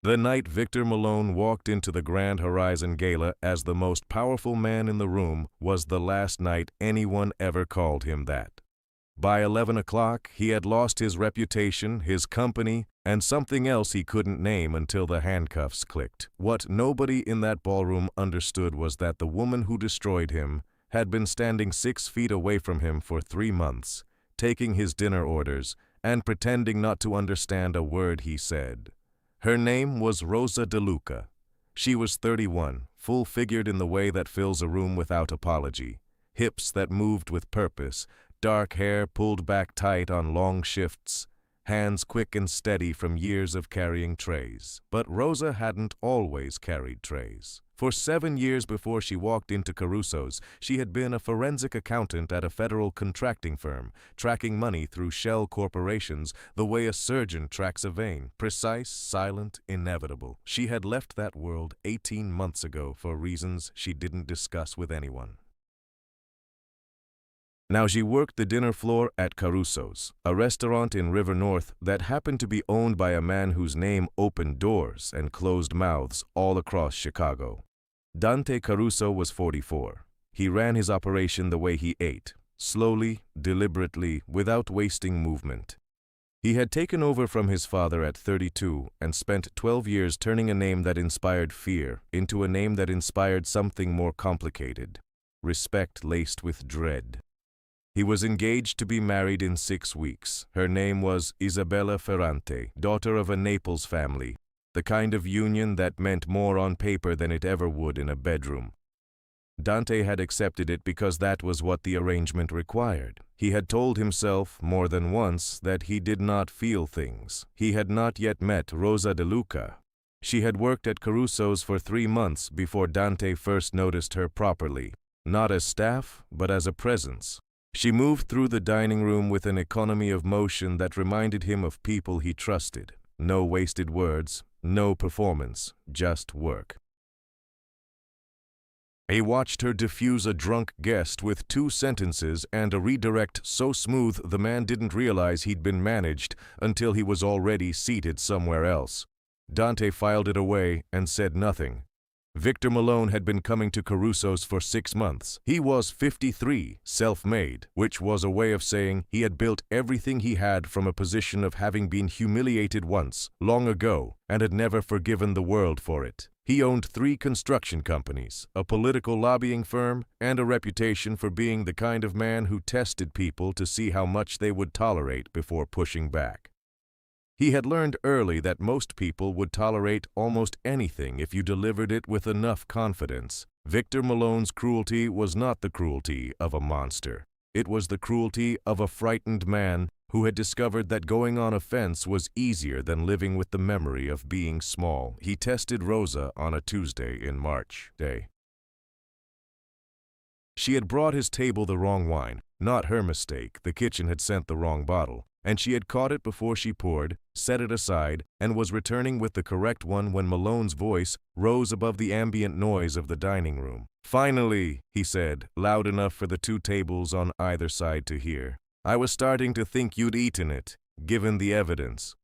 The night Victor Malone walked into the Grand Horizon Gala as the most powerful man in the room was the last night anyone ever called him that. By 11 o'clock, he had lost his reputation, his company, and something else he couldn't name until the handcuffs clicked. What nobody in that ballroom understood was that the woman who destroyed him had been standing 6 feet away from him for 3 months, taking his dinner orders and pretending not to understand a word he said. Her name was Rosa Deluca. She was 31, full-figured in the way that fills a room without apology, hips that moved with purpose, dark hair pulled back tight on long shifts, hands quick and steady from years of carrying trays. But Rosa hadn't always carried trays. For 7 years before she walked into Caruso's, she had been a forensic accountant at a federal contracting firm, tracking money through shell corporations the way a surgeon tracks a vein, precise, silent, inevitable. She had left that world 18 months ago for reasons she didn't discuss with anyone. Now she worked the dinner floor at Caruso's, a restaurant in River North that happened to be owned by a man whose name opened doors and closed mouths all across Chicago. Dante Caruso was 44. He ran his operation the way he ate, slowly, deliberately, without wasting movement. He had taken over from his father at 32 and spent 12 years turning a name that inspired fear into a name that inspired something more complicated, respect laced with dread. He was engaged to be married in 6 weeks. Her name was Isabella Ferrante, daughter of a Naples family, the kind of union that meant more on paper than it ever would in a bedroom. Dante had accepted it because that was what the arrangement required. He had told himself more than once that he did not feel things. He had not yet met Rosa Deluca. She had worked at Caruso's for 3 months before Dante first noticed her properly, not as staff, but as a presence. She moved through the dining room with an economy of motion that reminded him of people he trusted. No wasted words, no performance, just work. He watched her diffuse a drunk guest with 2 sentences and a redirect so smooth the man didn't realize he'd been managed until he was already seated somewhere else. Dante filed it away and said nothing. Victor Malone had been coming to Caruso's for 6 months. He was 53, self-made, which was a way of saying he had built everything he had from a position of having been humiliated once, long ago, and had never forgiven the world for it. He owned 3 construction companies, a political lobbying firm, and a reputation for being the kind of man who tested people to see how much they would tolerate before pushing back. He had learned early that most people would tolerate almost anything if you delivered it with enough confidence. Victor Malone's cruelty was not the cruelty of a monster. It was the cruelty of a frightened man who had discovered that going on offense was easier than living with the memory of being small. He tested Rosa on a Tuesday in March. She had brought his table the wrong wine. Not her mistake, the kitchen had sent the wrong bottle, and she had caught it before she poured, set it aside, and was returning with the correct one when Malone's voice rose above the ambient noise of the dining room. "Finally," he said, loud enough for the 2 tables on either side to hear. "I was starting to think you'd eaten it, given the evidence."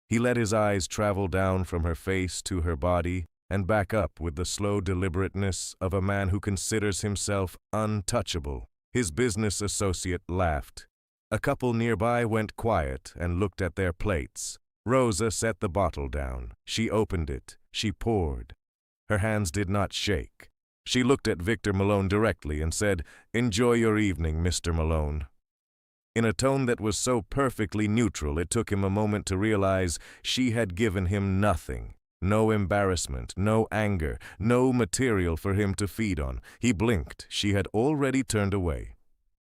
He let his eyes travel down from her face to her body and back up with the slow deliberateness of a man who considers himself untouchable. His business associate laughed. A couple nearby went quiet and looked at their plates. Rosa set the bottle down. She opened it. She poured. Her hands did not shake. She looked at Victor Malone directly and said, "Enjoy your evening, Mr. Malone." In a tone that was so perfectly neutral it took him a moment to realize she had given him nothing. No embarrassment, no anger, no material for him to feed on. He blinked. She had already turned away.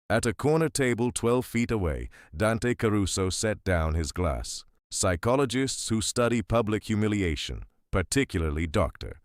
At a corner table 12 feet away, Dante Caruso set down his glass. Psychologists who study public humiliation, particularly Dr.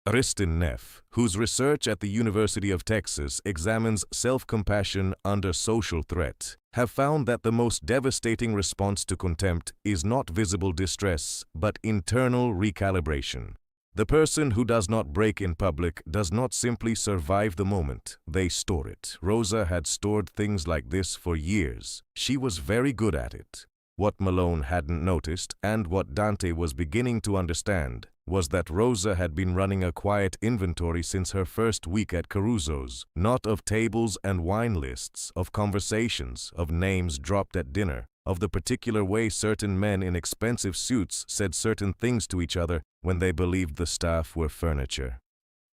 Ristin Neff, whose research at the University of Texas examines self-compassion under social threat, have found that the most devastating response to contempt is not visible distress, but internal recalibration. The person who does not break in public does not simply survive the moment, they store it. Rosa had stored things like this for years. She was very good at it. What Malone hadn't noticed, and what Dante was beginning to understand, was that Rosa had been running a quiet inventory since her first week at Caruso's, not of tables and wine lists, of conversations, of names dropped at dinner, of the particular way certain men in expensive suits said certain things to each other when they believed the staff were furniture.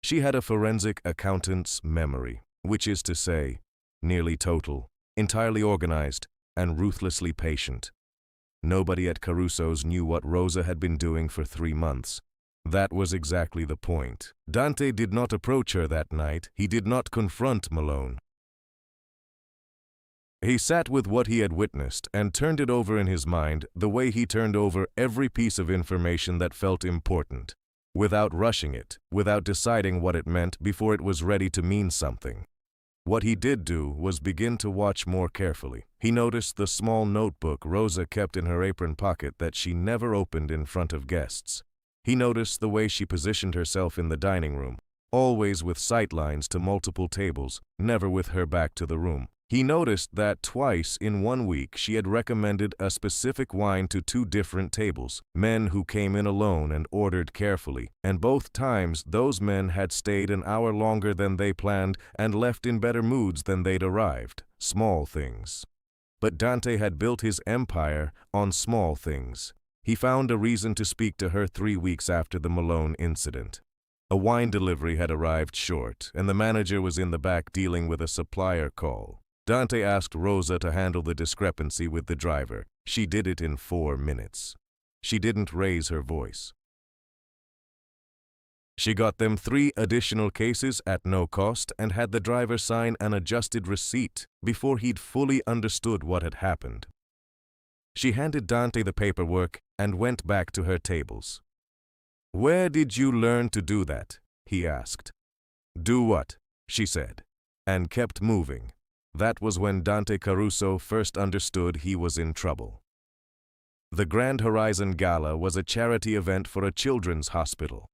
She had a forensic accountant's memory, which is to say, nearly total, entirely organized, and ruthlessly patient. Nobody at Caruso's knew what Rosa had been doing for 3 months. That was exactly the point. Dante did not approach her that night. He did not confront Malone. He sat with what he had witnessed and turned it over in his mind the way he turned over every piece of information that felt important, without rushing it, without deciding what it meant before it was ready to mean something. What he did do was begin to watch more carefully. He noticed the small notebook Rosa kept in her apron pocket that she never opened in front of guests. He noticed the way she positioned herself in the dining room, always with sightlines to multiple tables, never with her back to the room. He noticed that twice in 1 week she had recommended a specific wine to 2 different tables, men who came in alone and ordered carefully, and both times those men had stayed an hour longer than they planned and left in better moods than they'd arrived. Small things. But Dante had built his empire on small things. He found a reason to speak to her 3 weeks after the Malone incident. A wine delivery had arrived short, and the manager was in the back dealing with a supplier call. Dante asked Rosa to handle the discrepancy with the driver. She did it in 4 minutes. She didn't raise her voice. She got them 3 additional cases at no cost and had the driver sign an adjusted receipt before he'd fully understood what had happened. She handed Dante the paperwork and went back to her tables. "Where did you learn to do that?" he asked. "Do what?" she said, and kept moving. That was when Dante Caruso first understood he was in trouble. The Grand Horizon Gala was a charity event for a children's hospital.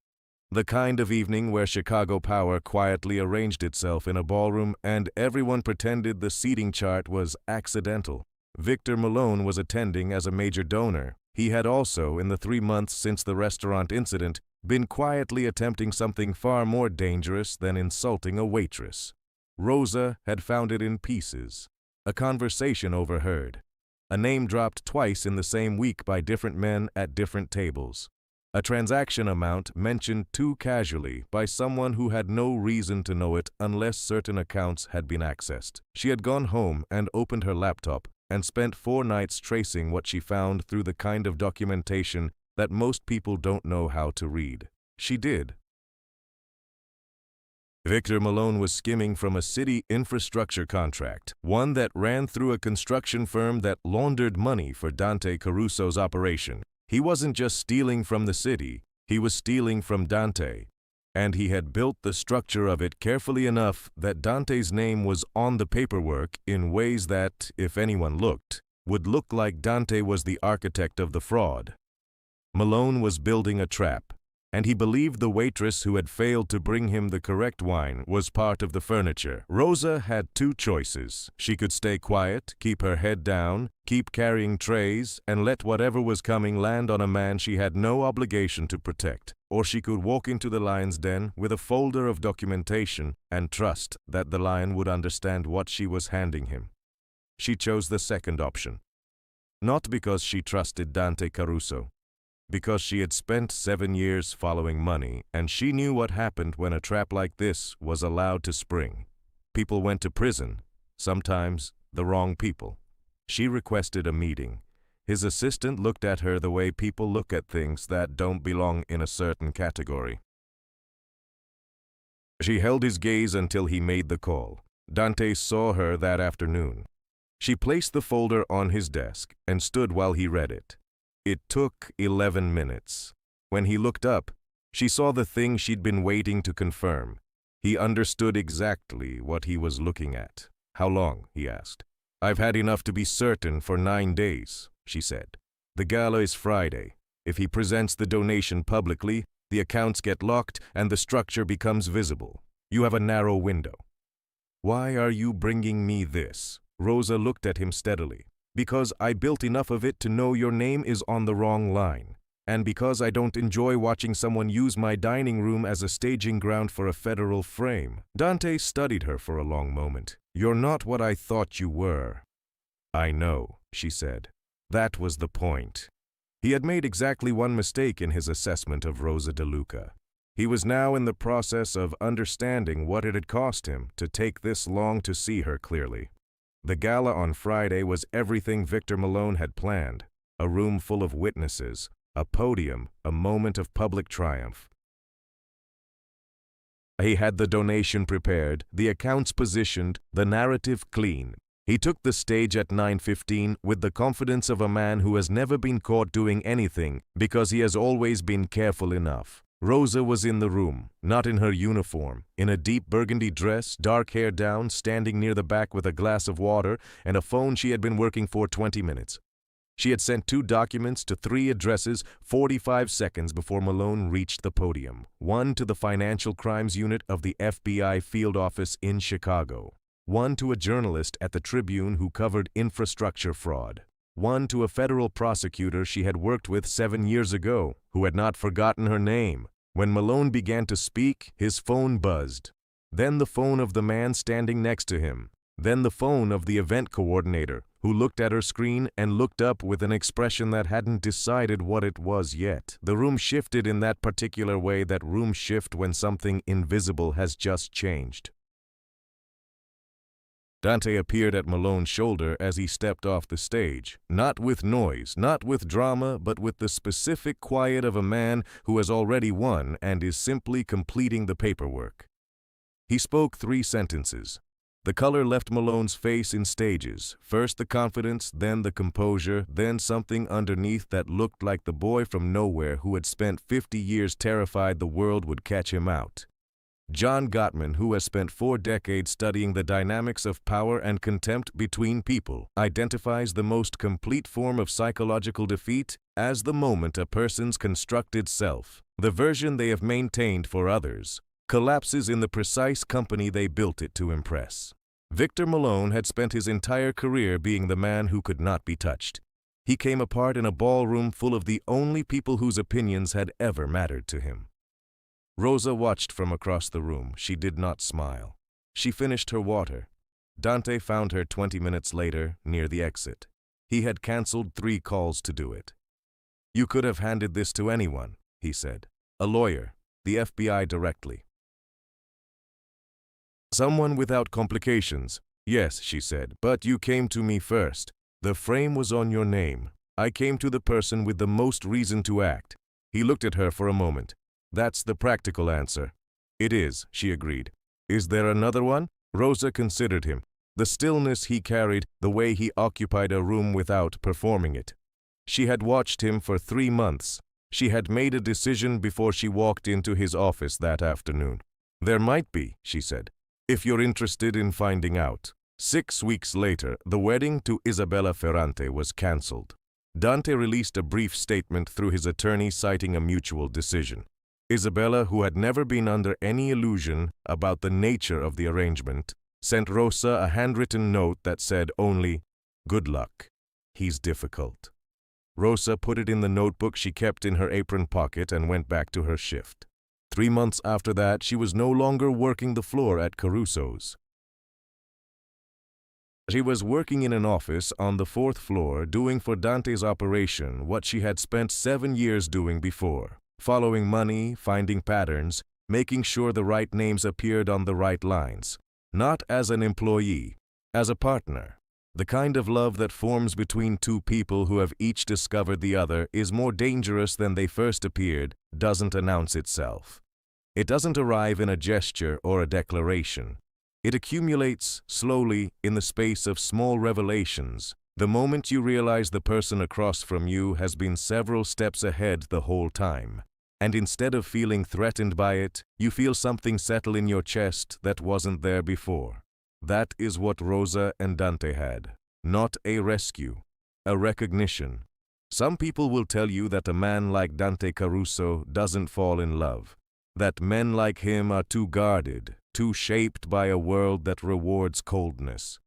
The kind of evening where Chicago Power quietly arranged itself in a ballroom and everyone pretended the seating chart was accidental. Victor Malone was attending as a major donor. He had also, in the 3 months since the restaurant incident, been quietly attempting something far more dangerous than insulting a waitress. Rosa had found it in pieces. A conversation overheard. A name dropped twice in the same week by different men at different tables. A transaction amount mentioned too casually by someone who had no reason to know it unless certain accounts had been accessed. She had gone home and opened her laptop and spent 4 nights tracing what she found through the kind of documentation that most people don't know how to read. She did. Victor Malone was skimming from a city infrastructure contract, one that ran through a construction firm that laundered money for Dante Caruso's operation. He wasn't just stealing from the city, he was stealing from Dante. And he had built the structure of it carefully enough that Dante's name was on the paperwork in ways that, if anyone looked, would look like Dante was the architect of the fraud. Malone was building a trap, and he believed the waitress who had failed to bring him the correct wine was part of the furniture. Rosa had 2 choices. She could stay quiet, keep her head down, keep carrying trays, and let whatever was coming land on a man she had no obligation to protect. Or she could walk into the lion's den with a folder of documentation and trust that the lion would understand what she was handing him. She chose the second option. Not because she trusted Dante Caruso, because she had spent 7 years following money, and she knew what happened when a trap like this was allowed to spring. People went to prison, sometimes the wrong people. She requested a meeting. His assistant looked at her the way people look at things that don't belong in a certain category. She held his gaze until he made the call. Dante saw her that afternoon. She placed the folder on his desk and stood while he read it. It took 11 minutes. When he looked up, she saw the thing she'd been waiting to confirm. He understood exactly what he was looking at. "How long?" he asked. "I've had enough to be certain for 9 days," she said. "The gala is Friday. If he presents the donation publicly, the accounts get locked and the structure becomes visible. You have a narrow window." "Why are you bringing me this?" Rosa looked at him steadily. Because I built enough of it to know your name is on the wrong line. And because I don't enjoy watching someone use my dining room as a staging ground for a federal frame. Dante studied her for a long moment. You're not what I thought you were. I know, she said. That was the point. He had made exactly one mistake in his assessment of Rosa Deluca. He was now in the process of understanding what it had cost him to take this long to see her clearly. The gala on Friday was everything Victor Malone had planned. A room full of witnesses, a podium, a moment of public triumph. He had the donation prepared, the accounts positioned, the narrative clean. He took the stage at 9:15 with the confidence of a man who has never been caught doing anything because he has always been careful enough. Rosa was in the room, not in her uniform, in a deep burgundy dress, dark hair down, standing near the back with a glass of water and a phone she had been working for 20 minutes. She had sent 2 documents to 3 addresses 45 seconds before Malone reached the podium. One to the Financial Crimes Unit of the FBI field office in Chicago. One to a journalist at the Tribune who covered infrastructure fraud. One to a federal prosecutor she had worked with 7 years ago, who had not forgotten her name. When Malone began to speak, his phone buzzed. Then the phone of the man standing next to him. Then the phone of the event coordinator, who looked at her screen and looked up with an expression that hadn't decided what it was yet. The room shifted in that particular way that rooms shift when something invisible has just changed. Dante appeared at Malone's shoulder as he stepped off the stage, not with noise, not with drama, but with the specific quiet of a man who has already won and is simply completing the paperwork. He spoke 3 sentences. The color left Malone's face in stages, first the confidence, then the composure, then something underneath that looked like the boy from nowhere who had spent 50 years terrified the world would catch him out. John Gottman, who has spent 4 decades studying the dynamics of power and contempt between people, identifies the most complete form of psychological defeat as the moment a person's constructed self, the version they have maintained for others, collapses in the precise company they built it to impress. Victor Malone had spent his entire career being the man who could not be touched. He came apart in a ballroom full of the only people whose opinions had ever mattered to him. Rosa watched from across the room. She did not smile. She finished her water. Dante found her 20 minutes later, near the exit. He had canceled 3 calls to do it. You could have handed this to anyone, he said. A lawyer, the FBI directly. Someone without complications. Yes, she said, but you came to me first. The frame was on your name. I came to the person with the most reason to act. He looked at her for a moment. That's the practical answer. It is, she agreed. Is there another one? Rosa considered him. The stillness he carried, the way he occupied a room without performing it. She had watched him for 3 months. She had made a decision before she walked into his office that afternoon. There might be, she said, if you're interested in finding out. 6 weeks later, the wedding to Isabella Ferrante was cancelled. Dante released a brief statement through his attorney citing a mutual decision. Isabella, who had never been under any illusion about the nature of the arrangement, sent Rosa a handwritten note that said only, "Good luck. He's difficult." Rosa put it in the notebook she kept in her apron pocket and went back to her shift. 3 months after that, she was no longer working the floor at Caruso's. She was working in an office on the 4th floor doing for Dante's operation what she had spent 7 years doing before. Following money, finding patterns, making sure the right names appeared on the right lines. Not as an employee, as a partner. The kind of love that forms between 2 people who have each discovered the other is more dangerous than they first appeared, doesn't announce itself. It doesn't arrive in a gesture or a declaration. It accumulates, slowly, in the space of small revelations. The moment you realize the person across from you has been several steps ahead the whole time. And instead of feeling threatened by it, you feel something settle in your chest that wasn't there before. That is what Rosa and Dante had. Not a rescue, a recognition. Some people will tell you that a man like Dante Caruso doesn't fall in love. That men like him are too guarded, too shaped by a world that rewards coldness.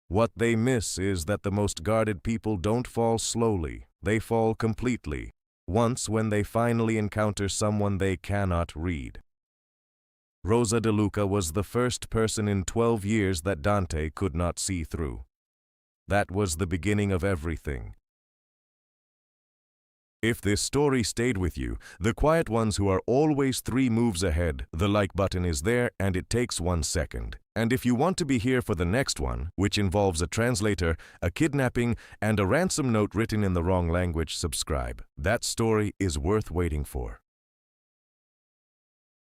What they miss is that the most guarded people don't fall slowly, they fall completely, once when they finally encounter someone they cannot read. Rosa Deluca was the first person in 12 years that Dante could not see through. That was the beginning of everything. If this story stayed with you, the quiet ones who are always 3 moves ahead, the like button is there and it takes 1 second. And if you want to be here for the next one, which involves a translator, a kidnapping, and a ransom note written in the wrong language, subscribe. That story is worth waiting for.